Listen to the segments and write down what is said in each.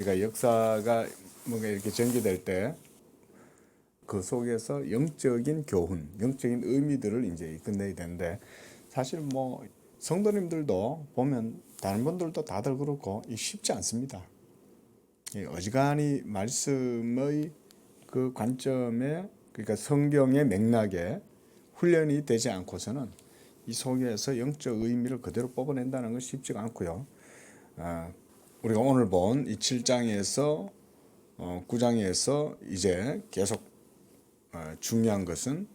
그러니까 역사가 뭔가 이렇게 전개될 때 그 속에서 영적인 교훈, 영적인 의미들을 이제 이끌어내야 되는데, 사실 뭐 성도님들도 보면 다른 분들도 다들 그렇고 이 쉽지 않습니다. 어지간히 말씀의 그 관점에, 그러니까 성경의 맥락에 훈련이 되지 않고서는 이 속에서 영적 의미를 그대로 뽑아낸다는 건 쉽지가 않고요. 우리가 오늘 본 이 7장에서 9장에서 이제 계속 중요한 것은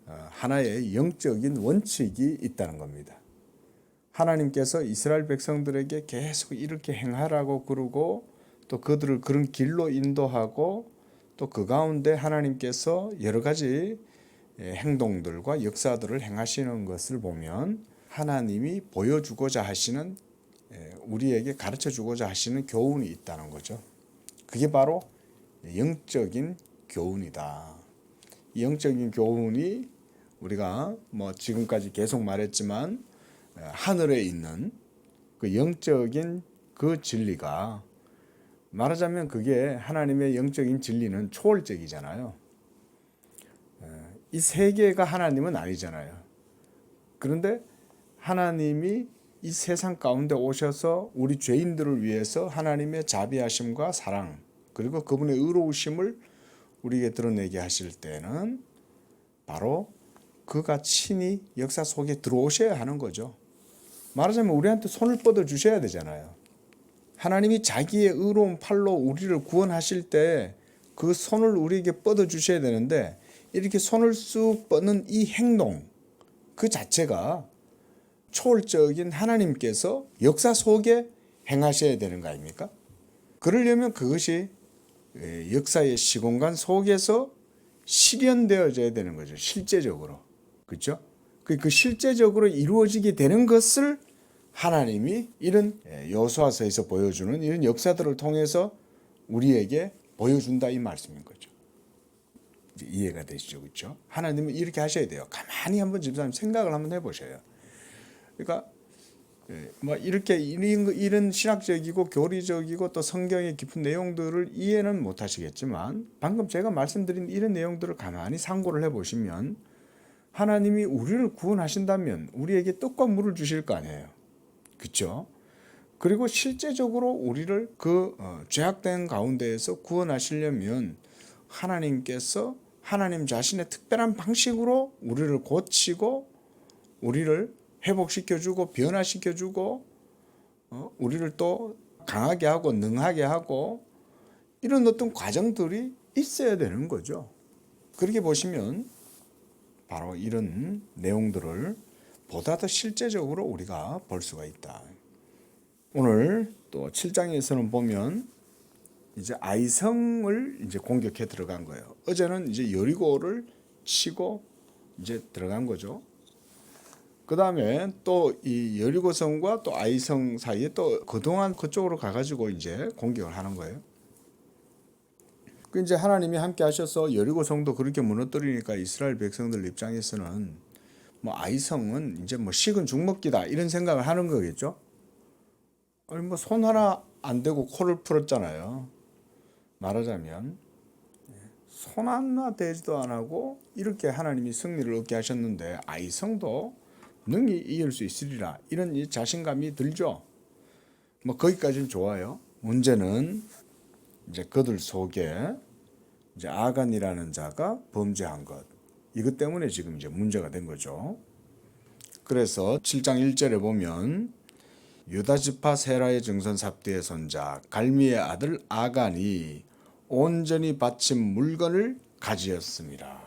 하나의 영적인 원칙이 있다는 겁니다. 하나님께서 이스라엘 백성들에게 계속 이렇게 행하라고 그러고, 또 그들을 그런 길로 인도하고, 또 그 가운데 하나님께서 여러 가지 행동들과 역사들을 행하시는 것을 보면 하나님이 보여주고자 하시는, 우리에게 가르쳐 주고자 하시는 교훈이 있다는 거죠. 그게 바로 영적인 교훈이다. 영적인 교훈이 우리가 뭐 지금까지 계속 말했지만 하늘에 있는 그 영적인 그 진리가, 말하자면 그게 하나님의 영적인 진리는 초월적이잖아요. 이 세계가 하나님은 아니잖아요. 그런데 하나님이 이 세상 가운데 오셔서 우리 죄인들을 위해서 하나님의 자비하심과 사랑, 그리고 그분의 의로우심을 우리에게 드러내게 하실 때는 바로 그가 친히 역사 속에 들어오셔야 하는 거죠. 말하자면 우리한테 손을 뻗어 주셔야 되잖아요. 하나님이 자기의 의로운 팔로 우리를 구원하실 때 그 손을 우리에게 뻗어 주셔야 되는데, 이렇게 손을 쑥 뻗는 이 행동 그 자체가 초월적인 하나님께서 역사 속에 행하셔야 되는 거 아닙니까? 그러려면 그것이 역사의 시공간 속에서 실현되어져야 되는 거죠. 실제적으로. 그렇죠? 그 실제적으로 이루어지게 되는 것을 하나님이 이런 여호수아서에서 보여주는 이런 역사들을 통해서 우리에게 보여준다, 이 말씀인 거죠. 이제 이해가 되시죠? 그렇죠? 하나님은 이렇게 하셔야 돼요. 가만히 한번 집사님 생각을 한번 해보셔요. 그러니까 뭐 이렇게 이런 신학적이고 교리적이고 또 성경의 깊은 내용들을 이해는 못 하시겠지만, 방금 제가 말씀드린 이런 내용들을 가만히 상고를 해보시면 하나님이 우리를 구원하신다면 우리에게 떡과 물을 주실 거 아니에요. 그렇죠? 그리고 실제적으로 우리를 그 죄악된 가운데에서 구원하시려면 하나님께서 하나님 자신의 특별한 방식으로 우리를 고치고 우리를 회복시켜주고 변화시켜주고 우리를 또 강하게 하고 능하게 하고, 이런 어떤 과정들이 있어야 되는 거죠. 그렇게 보시면 바로 이런 내용들을 보다 더 실제적으로 우리가 볼 수가 있다. 오늘 또 7장에서는 보면 이제 아이성을 이제 공격해 들어간 거예요. 어제는 이제 여리고를 치고 이제 들어간 거죠. 그 다음에 또 이 여리고성과 또 아이성 사이에 또 그동안 그쪽으로 가가지고 이제 공격을 하는 거예요. 그 이제 하나님이 함께 하셔서 여리고성도 그렇게 무너뜨리니까 이스라엘 백성들 입장에서는 뭐 아이성은 이제 뭐 식은 죽먹기다 이런 생각을 하는 거겠죠. 아니 뭐 손 하나 안 대고 코를 풀었잖아요. 말하자면 손 하나 대지도 안 하고 이렇게 하나님이 승리를 얻게 하셨는데 아이성도 능히 이길 수 있으리라, 이런 자신감이 들죠. 뭐 거기까지는 좋아요. 문제는 이제 그들 속에 이제 아간이라는 자가 범죄한 것, 이것 때문에 지금 이제 문제가 된 거죠. 그래서 7장 1절에 보면 유다 지파 세라의 증손 삽디의 손자 갈미의 아들 아간이 온전히 바친 물건을 가지었습니다.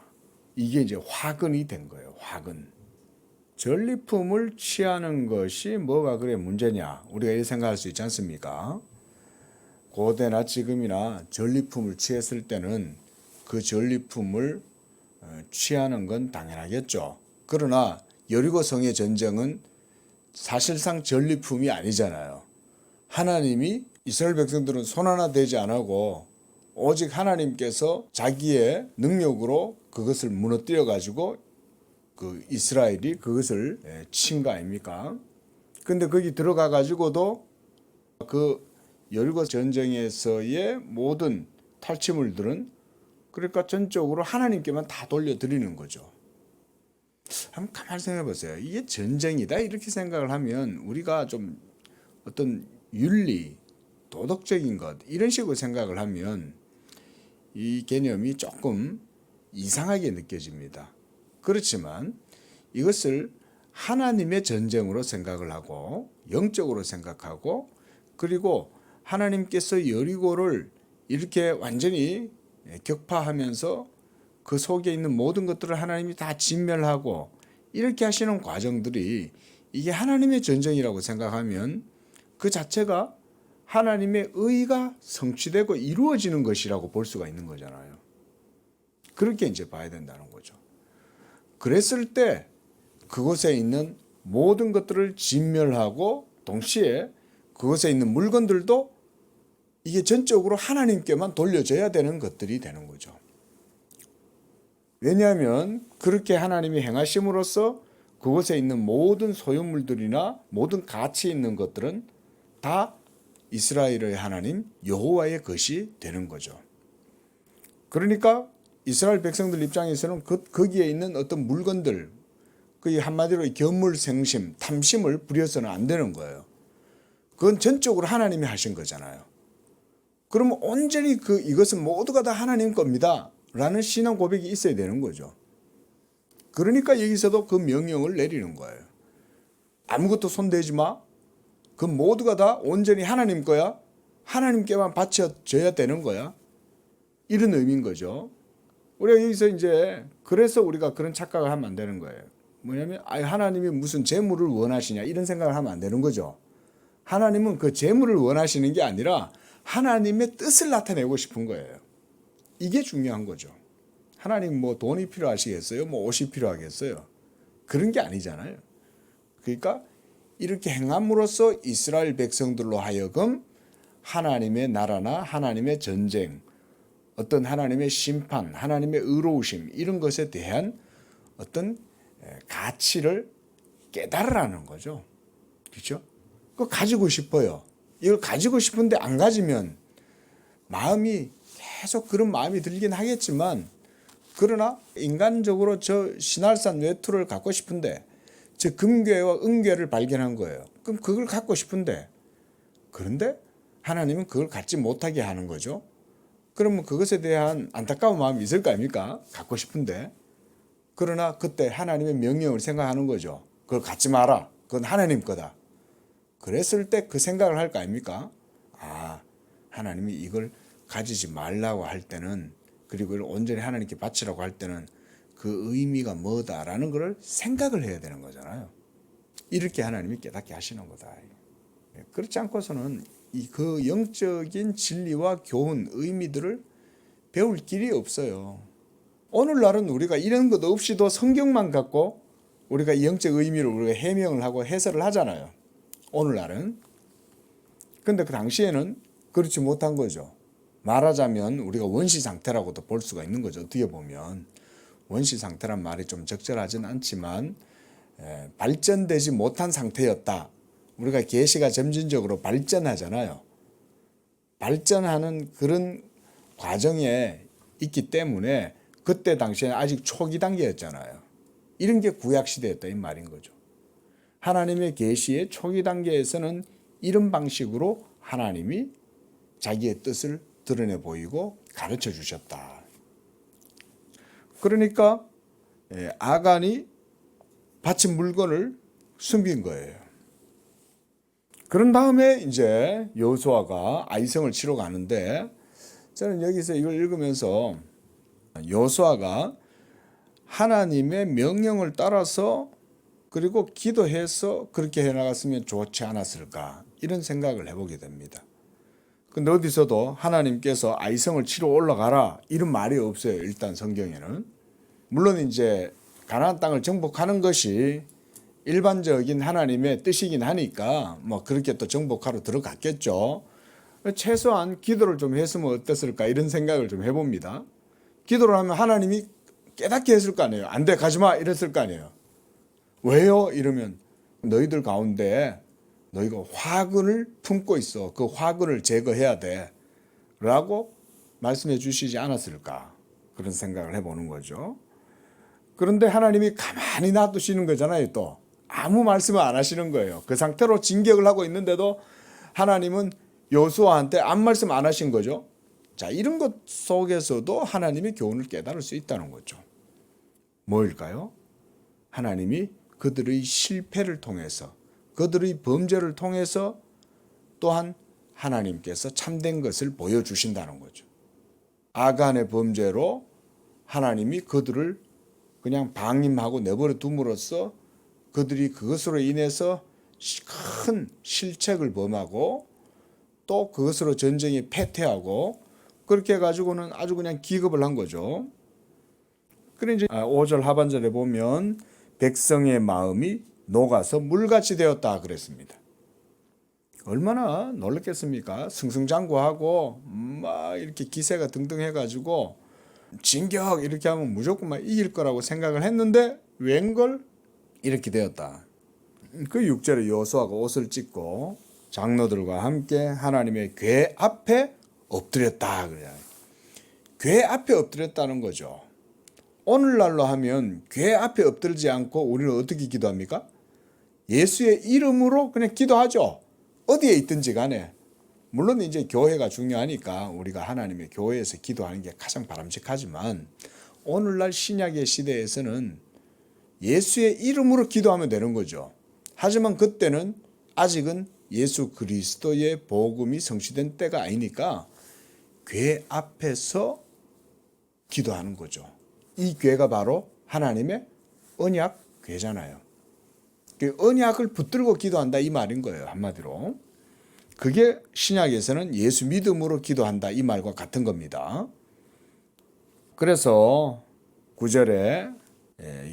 이게 이제 화근이 된 거예요. 화근. 전리품을 취하는 것이 뭐가 그래 문제냐, 우리가 이렇게 생각할 수 있지 않습니까? 고대나 지금이나 전리품을 취했을 때는 그 전리품을 취하는 건 당연하겠죠. 그러나 여리고성의 전쟁은 사실상 전리품이 아니잖아요. 하나님이 이스라엘 백성들은 손 하나 대지 않고 오직 하나님께서 자기의 능력으로 그것을 무너뜨려 가지고 그 이스라엘이 그것을 친 거 아닙니까? 근데 거기 들어가 가지고도 그 여리고 전쟁에서의 모든 탈취물들은 그러니까 전적으로 하나님께만 다 돌려드리는 거죠. 한번 가만히 생각해 보세요. 이게 전쟁이다 이렇게 생각을 하면 우리가 좀 어떤 윤리, 도덕적인 것 이런 식으로 생각을 하면 이 개념이 조금 이상하게 느껴집니다. 그렇지만 이것을 하나님의 전쟁으로 생각을 하고 영적으로 생각하고 그리고 하나님께서 여리고를 이렇게 완전히 격파하면서 그 속에 있는 모든 것들을 하나님이 다 진멸하고 이렇게 하시는 과정들이 이게 하나님의 전쟁이라고 생각하면 그 자체가 하나님의 의가 성취되고 이루어지는 것이라고 볼 수가 있는 거잖아요. 그렇게 이제 봐야 된다는 거죠. 그랬을 때 그곳에 있는 모든 것들을 진멸하고 동시에 그곳에 있는 물건들도 이게 전적으로 하나님께만 돌려줘야 되는 것들이 되는 거죠. 왜냐하면 그렇게 하나님이 행하심으로써 그곳에 있는 모든 소유물들이나 모든 가치 있는 것들은 다 이스라엘의 하나님 여호와의 것이 되는 거죠. 그러니까 이스라엘 백성들 입장에서는 거기에 있는 어떤 물건들, 그 한마디로 견물생심, 탐심을 부려서는 안 되는 거예요. 그건 전적으로 하나님이 하신 거잖아요. 그러면 온전히 이것은 모두가 다 하나님 겁니다. 라는 신앙 고백이 있어야 되는 거죠. 그러니까 여기서도 그 명령을 내리는 거예요. 아무것도 손대지 마. 그 모두가 다 온전히 하나님 거야. 하나님께만 바쳐져야 되는 거야. 이런 의미인 거죠. 우리가 여기서 이제 그래서 우리가 그런 착각을 하면 안 되는 거예요. 뭐냐면 하나님이 무슨 재물을 원하시냐 이런 생각을 하면 안 되는 거죠. 하나님은 그 재물을 원하시는 게 아니라 하나님의 뜻을 나타내고 싶은 거예요. 이게 중요한 거죠. 하나님 뭐 돈이 필요하시겠어요? 뭐 옷이 필요하겠어요? 그런 게 아니잖아요. 그러니까 이렇게 행함으로써 이스라엘 백성들로 하여금 하나님의 나라나 하나님의 전쟁, 어떤 하나님의 심판, 하나님의 의로우심 이런 것에 대한 어떤 가치를 깨달으라는 거죠. 그렇죠? 그거 가지고 싶어요. 이걸 가지고 싶은데 안 가지면 마음이 계속 그런 마음이 들긴 하겠지만 그러나 인간적으로 저 신할산 외투를 갖고 싶은데 저 금괴와 은괴를 발견한 거예요. 그럼 그걸 갖고 싶은데 그런데 하나님은 그걸 갖지 못하게 하는 거죠. 그러면 그것에 대한 안타까운 마음이 있을 거 아닙니까? 갖고 싶은데. 그러나 그때 하나님의 명령을 생각하는 거죠. 그걸 갖지 마라. 그건 하나님 거다. 그랬을 때 그 생각을 할 거 아닙니까? 하나님이 이걸 가지지 말라고 할 때는 그리고 이걸 온전히 하나님께 바치라고 할 때는 그 의미가 뭐다라는 걸 생각을 해야 되는 거잖아요. 이렇게 하나님이 깨닫게 하시는 거다. 그렇지 않고서는 그 영적인 진리와 교훈, 의미들을 배울 길이 없어요. 오늘날은 우리가 이런 것 없이도 성경만 갖고 우리가 영적 의미를 우리가 해명을 하고 해설을 하잖아요. 오늘날은. 근데 그 당시에는 그렇지 못한 거죠. 말하자면 우리가 원시 상태라고도 볼 수가 있는 거죠. 어떻게 보면. 원시 상태란 말이 좀 적절하진 않지만 발전되지 못한 상태였다. 우리가 계시가 점진적으로 발전하잖아요. 발전하는 그런 과정에 있기 때문에 그때 당시에는 아직 초기 단계였잖아요. 이런 게 구약시대였다 이 말인 거죠. 하나님의 계시의 초기 단계에서는 이런 방식으로 하나님이 자기의 뜻을 드러내 보이고 가르쳐 주셨다. 그러니까 아간이 바친 물건을 숨긴 거예요. 그런 다음에 이제 여호수아가 아이성을 치러 가는데 저는 여기서 이걸 읽으면서 여호수아가 하나님의 명령을 따라서 그리고 기도해서 그렇게 해나갔으면 좋지 않았을까 이런 생각을 해보게 됩니다. 근데 어디서도 하나님께서 아이성을 치러 올라가라 이런 말이 없어요. 일단 성경에는. 물론 이제 가나안 땅을 정복하는 것이 일반적인 하나님의 뜻이긴 하니까 뭐 그렇게 또 정복하러 들어갔겠죠. 최소한 기도를 좀 했으면 어땠을까 이런 생각을 좀 해봅니다. 기도를 하면 하나님이 깨닫게 했을 거 아니에요. 안 돼, 가지마 이랬을 거 아니에요. 왜요? 이러면 너희들 가운데 너희가 화근을 품고 있어. 그 화근을 제거해야 돼. 라고 말씀해 주시지 않았을까. 그런 생각을 해보는 거죠. 그런데 하나님이 가만히 놔두시는 거잖아요. 또 아무 말씀을 안 하시는 거예요. 그 상태로 진격을 하고 있는데도 하나님은 여호수아한테 아무 말씀 안 하신 거죠. 자, 이런 것 속에서도 하나님의 교훈을 깨달을 수 있다는 거죠. 뭐일까요? 하나님이 그들의 실패를 통해서, 그들의 범죄를 통해서 또한 하나님께서 참된 것을 보여주신다는 거죠. 아간의 범죄로 하나님이 그들을 그냥 방임하고 내버려 둠으로써 그들이 그것으로 인해서 큰 실책을 범하고 또 그것으로 전쟁에 패퇴하고 그렇게 해가지고는 아주 그냥 기겁을 한 거죠. 그래 이제 5절 하반절에 보면 백성의 마음이 녹아서 물같이 되었다 그랬습니다. 얼마나 놀랐겠습니까? 승승장구하고 막 이렇게 기세가 등등해가지고 진격 이렇게 하면 무조건 막 이길 거라고 생각을 했는데 웬걸 이렇게 되었다. 그 6절에 여호수아가 옷을 찢고 장로들과 함께 하나님의 궤 앞에 엎드렸다 그래요. 궤 앞에 엎드렸다는 거죠. 오늘날로 하면 궤 앞에 엎드리지 않고 우리는 어떻게 기도합니까? 예수의 이름으로 그냥 기도하죠. 어디에 있든지 간에. 물론 이제 교회가 중요하니까 우리가 하나님의 교회에서 기도하는 게 가장 바람직하지만 오늘날 신약의 시대에서는 예수의 이름으로 기도하면 되는 거죠. 하지만 그때는 아직은 예수 그리스도의 복음이 성취된 때가 아니니까 궤 앞에서 기도하는 거죠. 이 궤가 바로 하나님의 언약 궤잖아요. 그 언약을 붙들고 기도한다 이 말인 거예요. 한마디로. 그게 신약에서는 예수 믿음으로 기도한다 이 말과 같은 겁니다. 그래서 9절에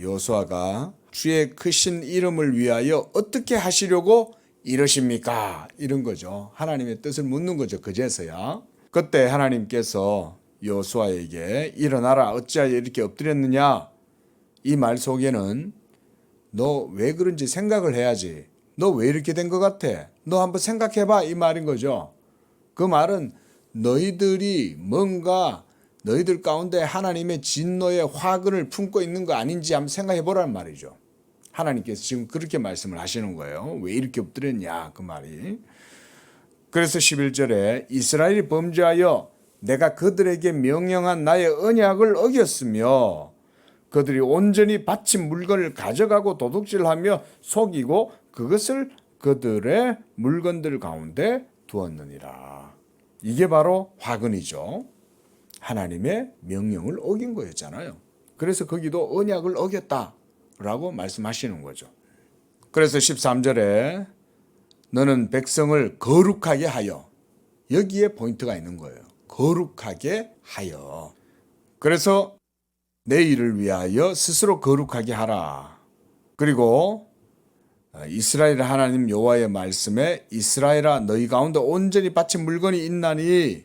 여호수아가 주의 크신 이름을 위하여 어떻게 하시려고 이러십니까? 이런 거죠. 하나님의 뜻을 묻는 거죠. 그제서야. 그때 하나님께서 여호수아에게 일어나라 어찌하여 이렇게 엎드렸느냐 이 말 속에는 너 왜 그런지 생각을 해야지. 너 왜 이렇게 된 것 같아? 너 한번 생각해봐 이 말인 거죠. 그 말은 너희들이 뭔가 너희들 가운데 하나님의 진노의 화근을 품고 있는 거 아닌지 한번 생각해보라는 말이죠. 하나님께서 지금 그렇게 말씀을 하시는 거예요. 왜 이렇게 엎드렸냐 그 말이. 그래서 11절에 이스라엘이 범죄하여 내가 그들에게 명령한 나의 언약을 어겼으며 그들이 온전히 바친 물건을 가져가고 도둑질하며 속이고 그것을 그들의 물건들 가운데 두었느니라. 이게 바로 화근이죠. 하나님의 명령을 어긴 거였잖아요. 그래서 거기도 언약을 어겼다라고 말씀하시는 거죠. 그래서 13절에 너는 백성을 거룩하게 하여 여기에 포인트가 있는 거예요. 거룩하게 하여. 그래서 내 일을 위하여 스스로 거룩하게 하라. 그리고 이스라엘 하나님 여호와의 말씀에 이스라엘아 너희 가운데 온전히 바친 물건이 있나니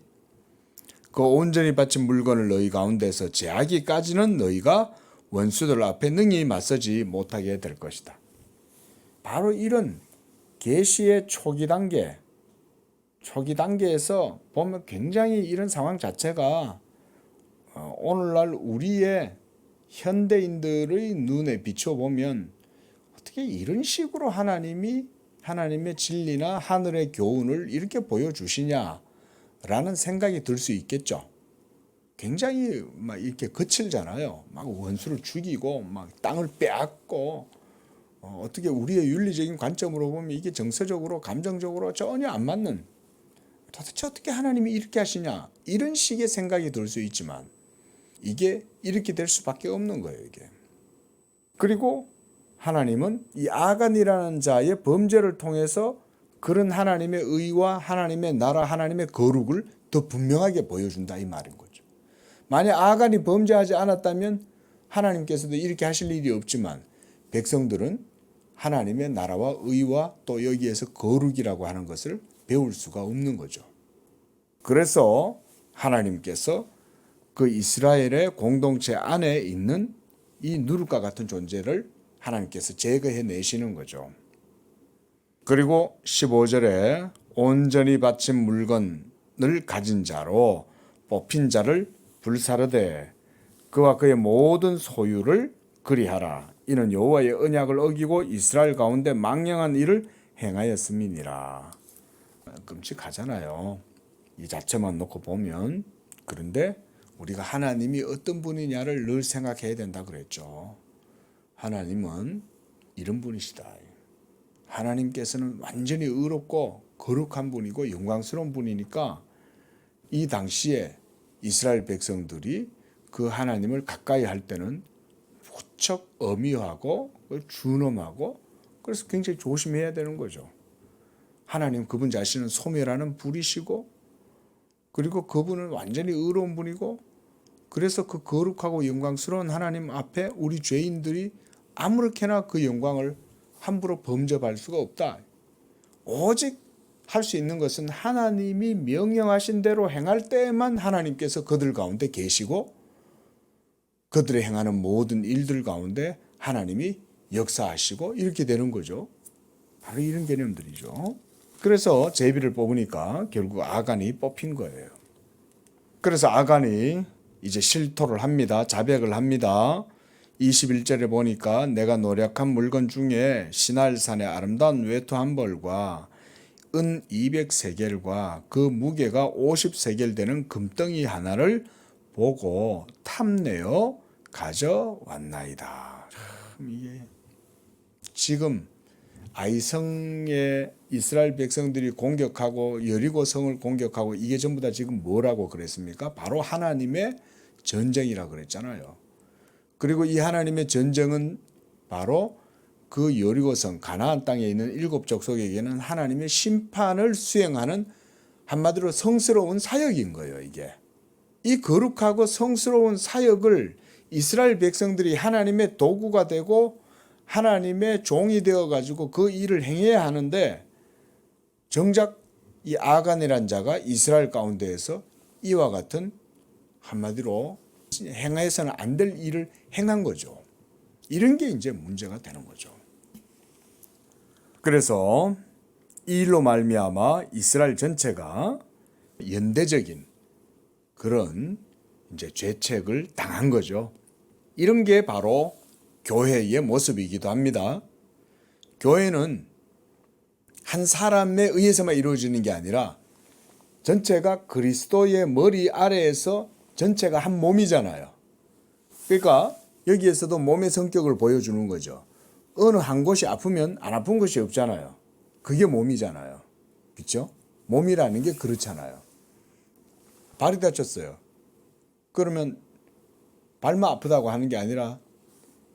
그 온전히 바친 물건을 너희 가운데서 제하기까지는 너희가 원수들 앞에 능히 맞서지 못하게 될 것이다. 바로 이런 계시의 초기 단계에서 보면 굉장히 이런 상황 자체가 오늘날 우리의 현대인들의 눈에 비춰보면 어떻게 이런 식으로 하나님의 진리나 하늘의 교훈을 이렇게 보여주시냐라는 생각이 들 수 있겠죠. 굉장히 막 이렇게 거칠잖아요. 막 원수를 죽이고 막 땅을 빼앗고 어떻게 우리의 윤리적인 관점으로 보면 이게 정서적으로 감정적으로 전혀 안 맞는 도대체 어떻게 하나님이 이렇게 하시냐 이런 식의 생각이 들 수 있지만 이게 이렇게 될 수밖에 없는 거예요. 이게. 그리고 하나님은 이 아간이라는 자의 범죄를 통해서 그런 하나님의 의와 하나님의 나라 하나님의 거룩을 더 분명하게 보여준다 이 말인 거죠. 만약 아간이 범죄하지 않았다면 하나님께서도 이렇게 하실 일이 없지만 백성들은 하나님의 나라와 의와 또 여기에서 거룩이라고 하는 것을 배울 수가 없는 거죠. 그래서 하나님께서 그 이스라엘의 공동체 안에 있는 이 누룩과 같은 존재를 하나님께서 제거해 내시는 거죠. 그리고 15절에 온전히 바친 물건을 가진 자로 뽑힌 자를 불사르되 그와 그의 모든 소유를 그리하라. 이는 여호와의 언약을 어기고 이스라엘 가운데 망령한 일을 행하였음이니라. 끔찍하잖아요. 이 자체만 놓고 보면. 그런데 우리가 하나님이 어떤 분이냐를 늘 생각해야 된다 그랬죠. 하나님은 이런 분이시다. 하나님께서는 완전히 의롭고 거룩한 분이고 영광스러운 분이니까 이 당시에 이스라엘 백성들이 그 하나님을 가까이 할 때는 무척 엄히하고 준엄하고 그래서 굉장히 조심해야 되는 거죠. 하나님 그분 자신은 소멸하는 불이시고 그리고 그분은 완전히 의로운 분이고 그래서 그 거룩하고 영광스러운 하나님 앞에 우리 죄인들이 아무렇게나 그 영광을 함부로 범접할 수가 없다. 오직 할 수 있는 것은 하나님이 명령하신 대로 행할 때만 하나님께서 그들 가운데 계시고 그들의 행하는 모든 일들 가운데 하나님이 역사하시고 이렇게 되는 거죠. 바로 이런 개념들이죠. 그래서 제비를 뽑으니까 결국 아간이 뽑힌 거예요. 그래서 아간이 이제 실토를 합니다. 자백을 합니다. 21절에 보니까 내가 노력한 물건 중에 시날산의 아름다운 외투 한 벌과 은 200세겔과 그 무게가 50세겔 되는 금덩이 하나를 보고 탐내어 가져왔나이다. 이게 지금 아이성의 이스라엘 백성들이 공격하고 여리고성을 공격하고 이게 전부 다 지금 뭐라고 그랬습니까? 바로 하나님의 전쟁이라 그랬잖아요. 그리고 이 하나님의 전쟁은 바로 그 여리고성 가나안 땅에 있는 7족속에게는 하나님의 심판을 수행하는 한마디로 성스러운 사역인 거예요. 이게 이 거룩하고 성스러운 사역을 이스라엘 백성들이 하나님의 도구가 되고 하나님의 종이 되어 가지고 그 일을 행해야 하는데 정작 이 아간이란 자가 이스라엘 가운데에서 이와 같은 한마디로 행해서는 안 될 일을 행한 거죠. 이런 게 이제 문제가 되는 거죠. 그래서 이 일로 말미암아 이스라엘 전체가 연대적인 그런 이제 죄책을 당한 거죠. 이런 게 바로 교회의 모습이기도 합니다. 교회는 한 사람에 의해서만 이루어지는 게 아니라 전체가 그리스도의 머리 아래에서 전체가 한 몸이잖아요. 그러니까 여기에서도 몸의 성격을 보여주는 거죠. 어느 한 곳이 아프면 안 아픈 곳이 없잖아요. 그게 몸이잖아요. 그렇죠? 몸이라는 게 그렇잖아요. 발이 다쳤어요. 그러면 발만 아프다고 하는 게 아니라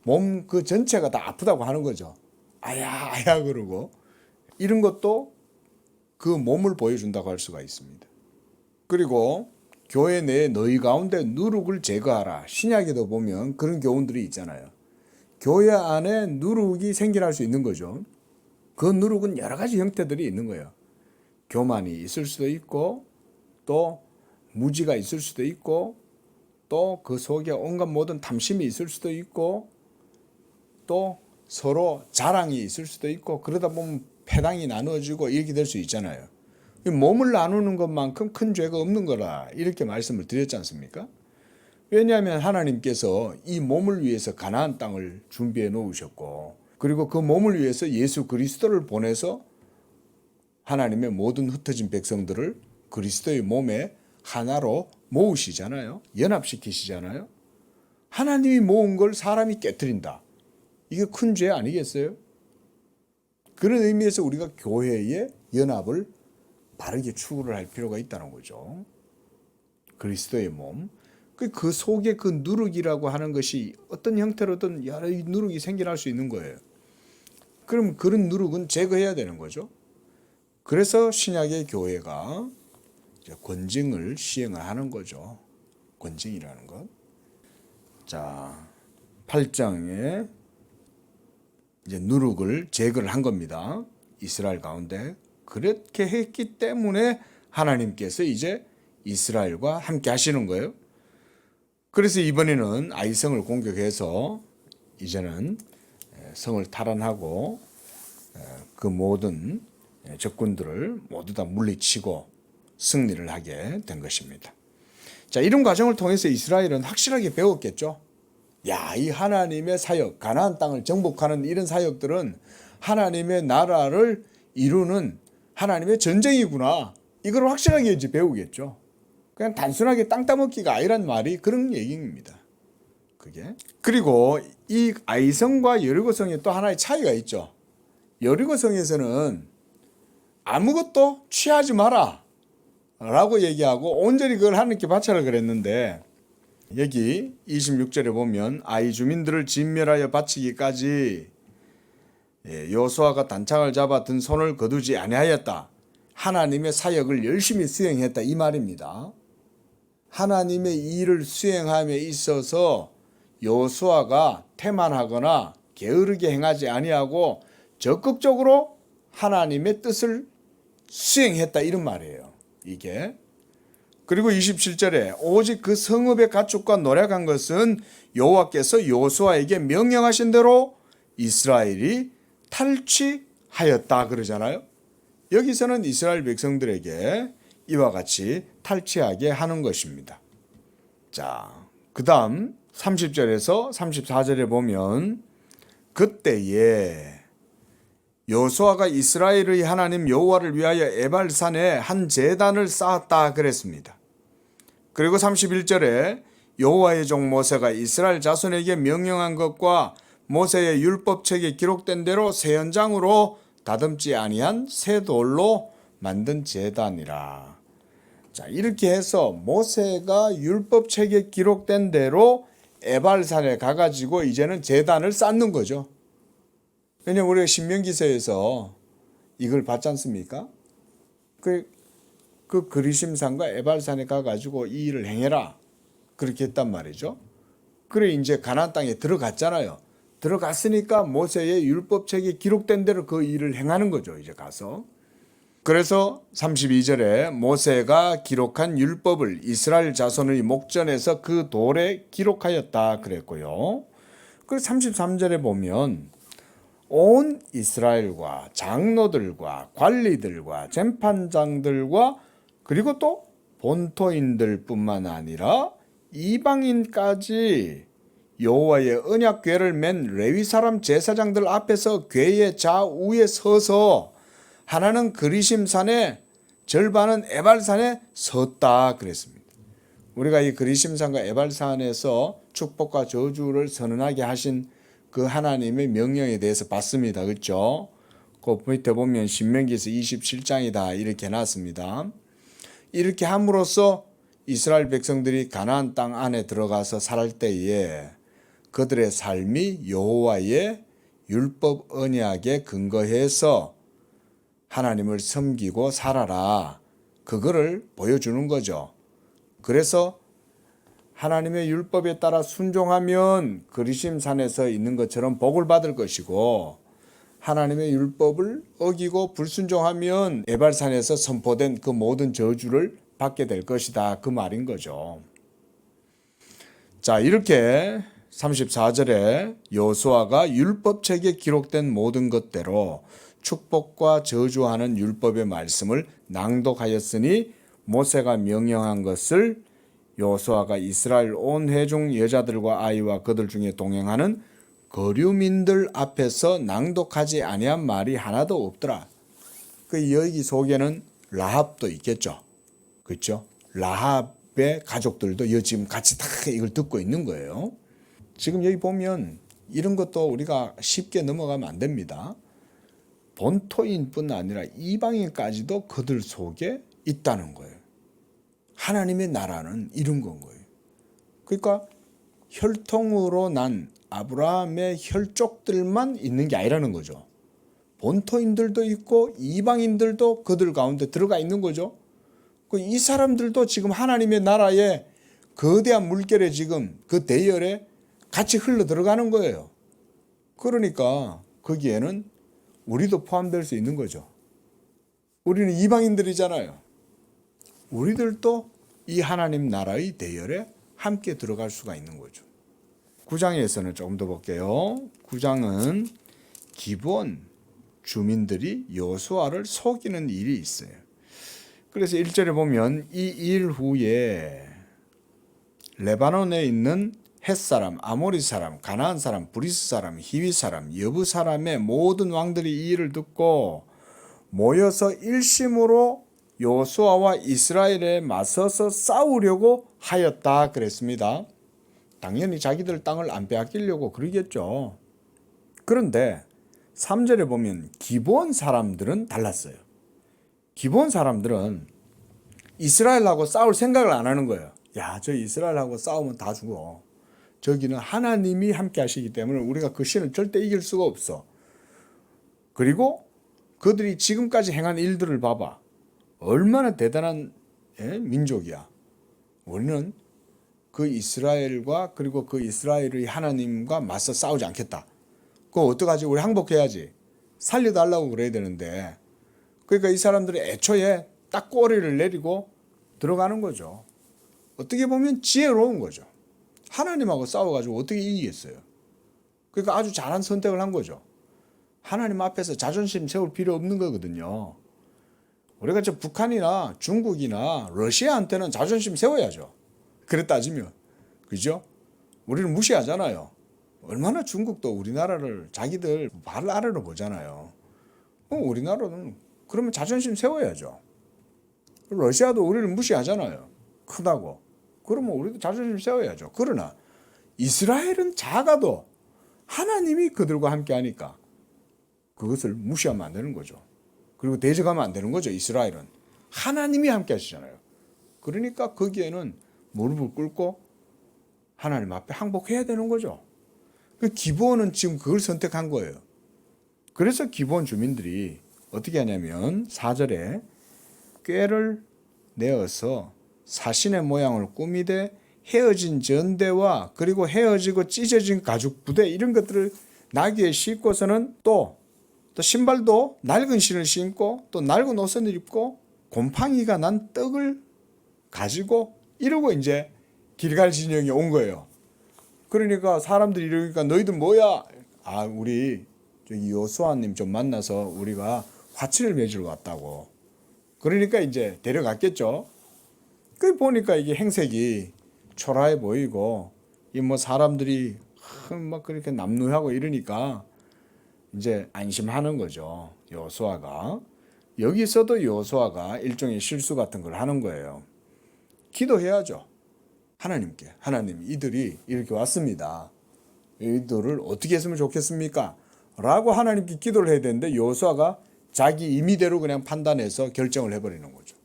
몸 그 전체가 다 아프다고 하는 거죠. 아야 아야 그러고 이런 것도 그 몸을 보여준다고 할 수가 있습니다. 그리고 교회 내에 너희 가운데 누룩을 제거하라. 신약에도 보면 그런 교훈들이 있잖아요. 교회 안에 누룩이 생겨날 수 있는 거죠. 그 누룩은 여러 가지 형태들이 있는 거예요. 교만이 있을 수도 있고 또 무지가 있을 수도 있고 또 그 속에 온갖 모든 탐심이 있을 수도 있고 또 서로 자랑이 있을 수도 있고 그러다 보면 패당이 나누어지고 이렇게 될 수 있잖아요. 몸을 나누는 것만큼 큰 죄가 없는 거라 이렇게 말씀을 드렸지 않습니까? 왜냐하면 하나님께서 이 몸을 위해서 가나안 땅을 준비해 놓으셨고 그리고 그 몸을 위해서 예수 그리스도를 보내서 하나님의 모든 흩어진 백성들을 그리스도의 몸에 하나로 모으시잖아요. 연합시키시잖아요. 하나님이 모은 걸 사람이 깨트린다. 이게 큰 죄 아니겠어요? 그런 의미에서 우리가 교회의 연합을 바르게 추구를 할 필요가 있다는 거죠. 그리스도의 몸. 그 속에 그 누룩이라고 하는 것이 어떤 형태로든 여러 누룩이 생겨날 수 있는 거예요. 그럼 그런 누룩은 제거해야 되는 거죠. 그래서 신약의 교회가 이제 권징을 시행을 하는 거죠. 권징이라는 것. 자, 8장에 이제 누룩을 제거를 한 겁니다. 이스라엘 가운데. 그렇게 했기 때문에 하나님께서 이제 이스라엘과 함께 하시는 거예요. 그래서 이번에는 아이성을 공격해서 이제는 성을 탈환하고 그 모든 적군들을 모두 다 물리치고 승리를 하게 된 것입니다. 자, 이런 과정을 통해서 이스라엘은 확실하게 배웠겠죠. 야, 이 하나님의 사역, 가나안 땅을 정복하는 이런 사역들은 하나님의 나라를 이루는 하나님의 전쟁이구나. 이걸 확실하게 이제 배우겠죠. 그냥 단순하게 땅 따먹기가 아니란 말이 그런 얘기입니다. 그게. 그리고 이 아이성과 여리고성에 또 하나의 차이가 있죠. 여리고성에서는 아무것도 취하지 마라 라고 얘기하고 온전히 그걸 하나님께 바쳐라 그랬는데, 여기 26절에 보면 아이 주민들을 진멸하여 바치기까지 여호수아가 단창을 잡아 든 손을 거두지 아니하였다. 하나님의 사역을 열심히 수행했다 이 말입니다. 하나님의 일을 수행함에 있어서 여호수아가 태만하거나 게으르게 행하지 아니하고 적극적으로 하나님의 뜻을 수행했다 이런 말이에요. 이게. 그리고 27절에 오직 그 성읍의 가축과 노력한 것은 여호와께서 여호수아에게 명령하신 대로 이스라엘이 탈취하였다 그러잖아요. 여기서는 이스라엘 백성들에게 이와 같이 탈취하게 하는 것입니다. 자, 그 다음 30절에서 34절에 보면 그때에 여호수아가 이스라엘의 하나님 여호와를 위하여 에발산에 한 제단을 쌓았다 그랬습니다. 그리고 31절에 여호와의 종 모세가 이스라엘 자손에게 명령한 것과 모세의 율법책에 기록된 대로 새 현장으로 다듬지 아니한 새 돌로 만든 제단이라. 자, 이렇게 해서 모세가 율법책에 기록된 대로 에발산에 가가지고 이제는 제단을 쌓는 거죠. 왜냐면 우리가 신명기서에서 이걸 봤지 않습니까? 그 그리심산과 에발산에 가가지고 이 일을 행해라. 그렇게 했단 말이죠. 그래 이제 가나안 땅에 들어갔잖아요. 들어갔으니까 모세의 율법책에 기록된 대로 그 일을 행하는 거죠. 이제 가서. 그래서 32절에 모세가 기록한 율법을 이스라엘 자손의 목전에서 그 돌에 기록하였다 그랬고요. 그리고 33절에 보면 온 이스라엘과 장로들과 관리들과 재판장들과 그리고 또 본토인들 뿐만 아니라 이방인까지 여호와의 언약궤를 맨 레위 사람 제사장들 앞에서 궤의 좌우에 서서 하나는 그리심산에 절반은 에발산에 섰다 그랬습니다. 우리가 이 그리심산과 에발산에서 축복과 저주를 선언하게 하신 그 하나님의 명령에 대해서 봤습니다. 그렇죠? 그 밑에 보면 신명기서 27장이다 이렇게 해놨습니다. 이렇게 함으로써 이스라엘 백성들이 가나안 땅 안에 들어가서 살 때에 그들의 삶이 여호와의 율법 언약에 근거해서 하나님을 섬기고 살아라. 그거를 보여주는 거죠. 그래서 하나님의 율법에 따라 순종하면 그리심산에서 있는 것처럼 복을 받을 것이고 하나님의 율법을 어기고 불순종하면 에발산에서 선포된 그 모든 저주를 받게 될 것이다. 그 말인 거죠. 자, 이렇게 34절에 여호수아가 율법책에 기록된 모든 것대로 축복과 저주하는 율법의 말씀을 낭독하였으니 모세가 명령한 것을 여호수아가 이스라엘 온 회중 여자들과 아이와 그들 중에 동행하는 거류민들 앞에서 낭독하지 아니한 말이 하나도 없더라. 그 여기 속에는 라합도 있겠죠. 그렇죠? 라합의 가족들도 지금 같이 다 이걸 듣고 있는 거예요. 지금 여기 보면 이런 것도 우리가 쉽게 넘어가면 안 됩니다. 본토인뿐 아니라 이방인까지도 그들 속에 있다는 거예요. 하나님의 나라는 이런 건 거예요. 그러니까 혈통으로 난 아브라함의 혈족들만 있는 게 아니라는 거죠. 본토인들도 있고 이방인들도 그들 가운데 들어가 있는 거죠. 이 사람들도 지금 하나님의 나라에 거대한 물결에 지금 그 대열에 같이 흘러 들어가는 거예요. 그러니까 거기에는 우리도 포함될 수 있는 거죠. 우리는 이방인들이잖아요. 우리들도 이 하나님 나라의 대열에 함께 들어갈 수가 있는 거죠. 9장에서는 조금 더 볼게요. 9장은 기브온, 주민들이 여호수아를 속이는 일이 있어요. 그래서 1절에 보면 이 일 후에 레바논에 있는 헷사람, 아모리 사람, 가나안 사람, 브리스 사람, 히위 사람, 여부 사람의 모든 왕들이 이 일을 듣고 모여서 일심으로 여호수아와 이스라엘에 맞서서 싸우려고 하였다 그랬습니다. 당연히 자기들 땅을 안 빼앗기려고 그러겠죠. 그런데 3절에 보면 기브온 사람들은 달랐어요. 기브온 사람들은 이스라엘하고 싸울 생각을 안 하는 거예요. 야, 저 이스라엘하고 싸우면 다 죽어. 저기는 하나님이 함께 하시기 때문에 우리가 그 신을 절대 이길 수가 없어. 그리고 그들이 지금까지 행한 일들을 봐봐. 얼마나 대단한 민족이야. 우리는 그 이스라엘과 그리고 그 이스라엘의 하나님과 맞서 싸우지 않겠다. 그거 어떡하지? 우리 항복해야지. 살려달라고 그래야 되는데. 그러니까 이 사람들이 애초에 딱 꼬리를 내리고 들어가는 거죠. 어떻게 보면 지혜로운 거죠. 하나님하고 싸워가지고 어떻게 이기겠어요? 그러니까 아주 잘한 선택을 한 거죠. 하나님 앞에서 자존심 세울 필요 없는 거거든요. 우리가 저 북한이나 중국이나 러시아한테는 자존심 세워야죠. 그래 따지면. 그죠? 우리는 무시하잖아요. 얼마나 중국도 우리나라를 자기들 발 아래로 보잖아요. 우리나라는 그러면 자존심 세워야죠. 러시아도 우리를 무시하잖아요. 크다고. 그러면 우리도 자존심 세워야죠. 그러나 이스라엘은 작아도 하나님이 그들과 함께 하니까 그것을 무시하면 안 되는 거죠. 그리고 대적하면 안 되는 거죠. 이스라엘은 하나님이 함께 하시잖아요. 그러니까 거기에는 무릎을 꿇고 하나님 앞에 항복해야 되는 거죠. 그 기브온은 지금 그걸 선택한 거예요. 그래서 기브온 주민들이 어떻게 하냐면 4절에 꾀를 내어서 사신의 모양을 꾸미되 헤어진 전대와 그리고 헤어지고 찢어진 가죽 부대 이런 것들을 나귀에 싣고서는 또 신발도 낡은 신을 신고 또 낡은 옷을 입고 곰팡이가 난 떡을 가지고 이러고 이제 길갈 진영에 온 거예요. 그러니까 사람들이 이러니까 너희들 뭐야? 아, 우리 저기 여호수아님 좀 만나서 우리가 화친을 맺으러 왔다고. 그러니까 이제 데려갔겠죠. 그 보니까 이게 행색이 초라해 보이고 이 뭐 사람들이 막 그렇게 남루하고 이러니까 이제 안심하는 거죠. 여호수아가. 여기서도 여호수아가 일종의 실수 같은 걸 하는 거예요. 기도해야죠. 하나님께. 하나님, 이들이 이렇게 왔습니다. 이들을 어떻게 했으면 좋겠습니까? 라고 하나님께 기도를 해야 되는데 여호수아가 자기 임의대로 그냥 판단해서 결정을 해버리는 거죠.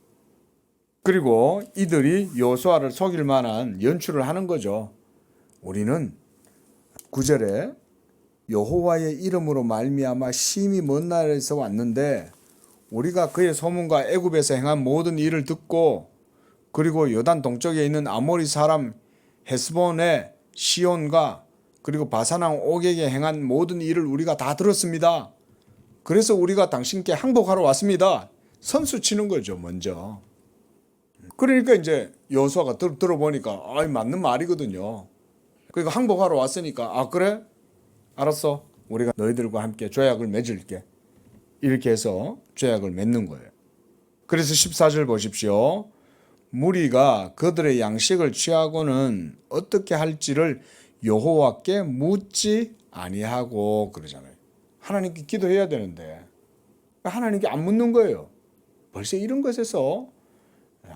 그리고 이들이 여호수아를 속일 만한 연출을 하는 거죠. 우리는 9절에 여호와의 이름으로 말미암아 심히 먼 나라에서 왔는데 우리가 그의 소문과 애굽에서 행한 모든 일을 듣고 그리고 요단 동쪽에 있는 아모리 사람 헤스본의 시온과 그리고 바사왕 옥에게 행한 모든 일을 우리가 다 들었습니다. 그래서 우리가 당신께 항복하러 왔습니다. 선수 치는 거죠, 먼저. 그러니까 이제 여호수아가 들어보니까 맞는 말이거든요. 그러니까 항복하러 왔으니까 아 그래? 알았어. 우리가 너희들과 함께 조약을 맺을게. 이렇게 해서 조약을 맺는 거예요. 그래서 14절 보십시오. 무리가 그들의 양식을 취하고는 어떻게 할지를 여호와께 묻지 아니하고 그러잖아요. 하나님께 기도해야 되는데 하나님께 안 묻는 거예요. 벌써 이런 것에서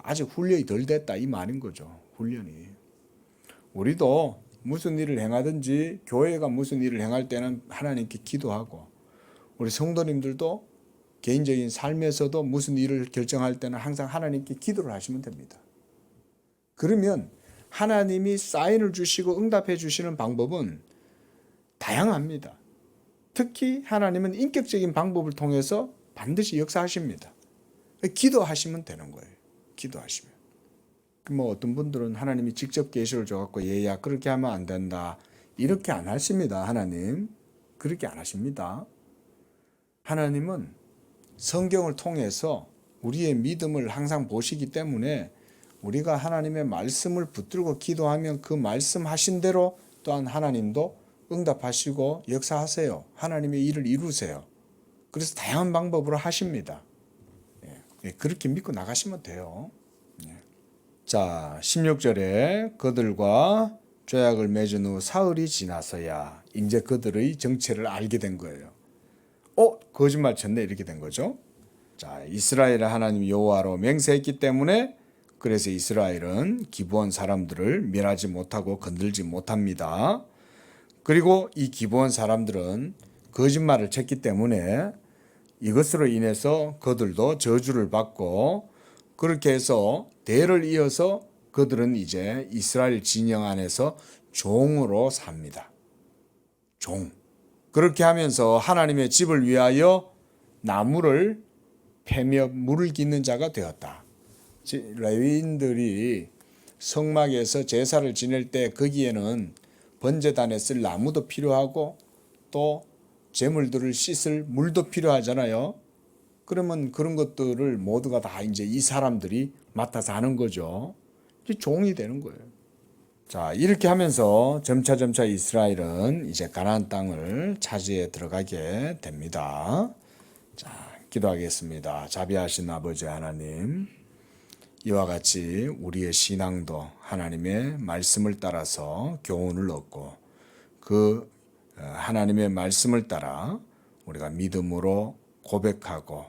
아직 훈련이 덜 됐다 이 말인 거죠. 훈련이. 우리도 무슨 일을 행하든지 교회가 무슨 일을 행할 때는 하나님께 기도하고 우리 성도님들도 개인적인 삶에서도 무슨 일을 결정할 때는 항상 하나님께 기도를 하시면 됩니다. 그러면 하나님이 사인을 주시고 응답해 주시는 방법은 다양합니다. 특히 하나님은 인격적인 방법을 통해서 반드시 역사하십니다. 기도하시면 되는 거예요. 기도하시면. 뭐 어떤 분들은 하나님이 직접 계시를 줘갖고 얘야 그렇게 하면 안 된다. 이렇게 안 하십니다. 하나님. 그렇게 안 하십니다. 하나님은 성경을 통해서 우리의 믿음을 항상 보시기 때문에 우리가 하나님의 말씀을 붙들고 기도하면 그 말씀하신 대로 또한 하나님도 응답하시고 역사하세요. 하나님의 일을 이루세요. 그래서 다양한 방법으로 하십니다. 그렇게 믿고 나가시면 돼요. 자, 16절에 그들과 조약을 맺은 후 사흘이 지나서야 이제 그들의 정체를 알게 된 거예요. 거짓말 쳤네 이렇게 된 거죠. 자, 이스라엘 하나님 여호와로 맹세했기 때문에 그래서 이스라엘은 기브온 사람들을 멸하지 못하고 건들지 못합니다. 그리고 이 기브온 사람들은 거짓말을 쳤기 때문에 이것으로 인해서 그들도 저주를 받고 그렇게 해서 대를 이어서 그들은 이제 이스라엘 진영 안에서 종으로 삽니다. 종. 그렇게 하면서 하나님의 집을 위하여 나무를 패며 물을 깃는 자가 되었다. 레위인들이 성막에서 제사를 지낼 때 거기에는 번제단에 쓸 나무도 필요하고 또 제물들을 씻을 물도 필요하잖아요. 그러면 그런 것들을 모두가 다 이제 이 사람들이 맡아서 하는 거죠. 이제 종이 되는 거예요. 자, 이렇게 하면서 점차 이스라엘은 이제 가나안 땅을 차지해 들어가게 됩니다. 자, 기도하겠습니다. 자비하신 아버지 하나님, 이와 같이 우리의 신앙도 하나님의 말씀을 따라서 교훈을 얻고 그 하나님의 말씀을 따라 우리가 믿음으로 고백하고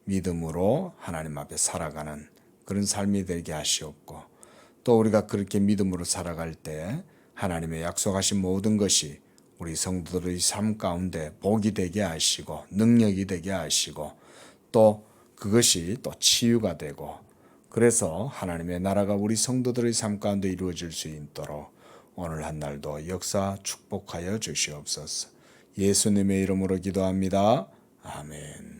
믿음으로 하나님 앞에 살아가는 그런 삶이 되게 하시옵고 또 우리가 그렇게 믿음으로 살아갈 때 하나님의 약속하신 모든 것이 우리 성도들의 삶 가운데 복이 되게 하시고 능력이 되게 하시고 또 그것이 또 치유가 되고 그래서 하나님의 나라가 우리 성도들의 삶 가운데 이루어질 수 있도록 오늘 한 날도 역사 축복하여 주시옵소서. 예수님의 이름으로 기도합니다. 아멘.